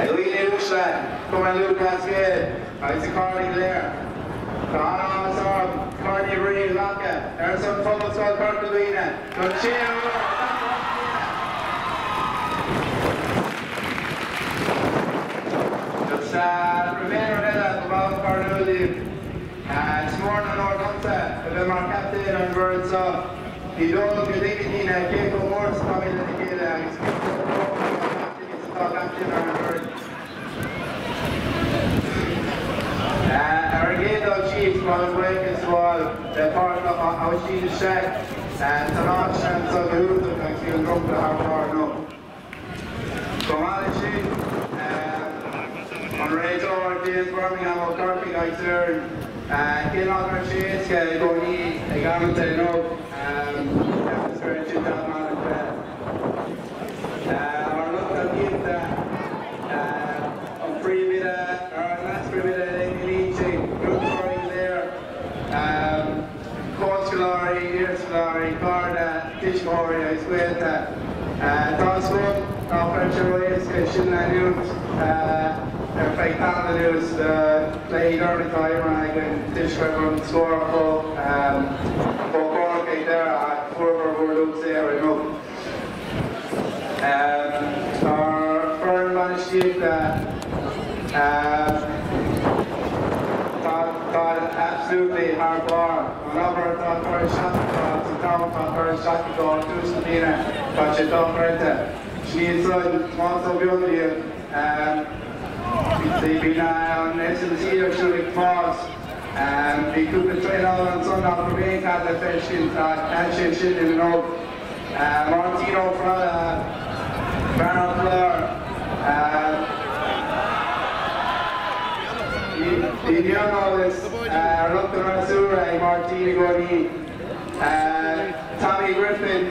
Ui Mhuiri, come and Lucas here. It's a calling there. Carney Mhuirí Locka. There's some trouble to Kirkalina. Good cheer. Remainder at the bottom part of the this morning Lord Hunter, with my captain and words of he don't look at anything that came from Morse coming in the game. He's captain and words. Our game of chiefs from the break as well, the part of our chief check and the launch and some of the route of the come to our part now. Come on, chief. On race over James Birmingham O'Carthy guys there Killarney Chase going I got to know that's very good that man our look at it on free with last free with leading good scoring there Coach Killarney, Ears Killarney, Garda, Tishmore I swear that Thompson, pressure race, Killarney Fake down the news, played early time and I can dish from score for Cork there at forward looks there I know. Our firm managed to thought absolutely hard bar. Another thought for a shot, some down thought for a shot to go to Sabina, but she thought for it. She is wants to build you. They've been on SMC here shooting falls. They could train out on Sunday for being at the fishing, and shit in the note. Martino from Baron Fleur. The young oldest, Rupta Rasura, Martino Gordini. Tommy Griffin,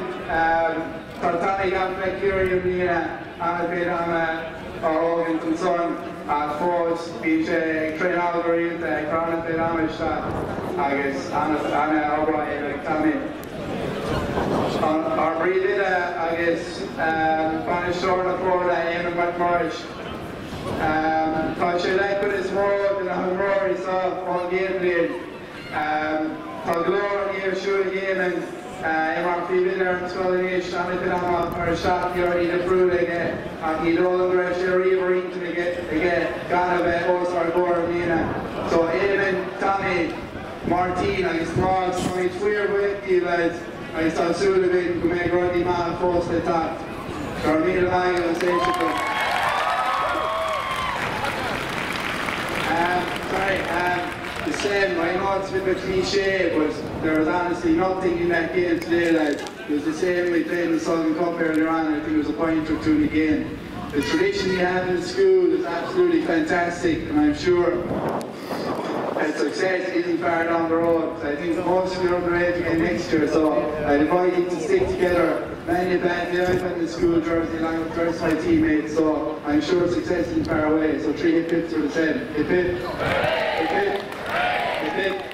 Tommy Gaffney, Nina, and a bit on Organ concern. Forwards, beach, train out the real, crown the damage, I guess, Anna O'Brien, Tommy. Our breathing, I guess, Spanish short of forward, Eamon McMurray. Touch your leg with his world, and I'm Rory, so all game played. Tagloor here, shooting game, and Eamon feeling there, swelling ish, and if I'm for a shot, you're already the fruit again. And he no longer has your reaver to get kind of a all-star board, Nina. So Eamon, Tommy, Martin, and his frogs, so it's weird with you guys. I saw Sullivan, who made Rodney Man post the top. Carmina Lang on station. The same, I know it's a bit of a cliche, but there was honestly nothing in that game today. Like, it was the same we played in the Southern Cup earlier on. I think it was a point or two in the game. The tradition you have in school is absolutely fantastic, and I'm sure that success isn't far down the road. So I think most of you are ready again next year, so I invite you to stick together. Many badly, I've been in the school jersey along with the rest of my teammates, so I'm sure success isn't far away. So 3 hip hips are the same. Hip hip. Hip hip. Hip hip.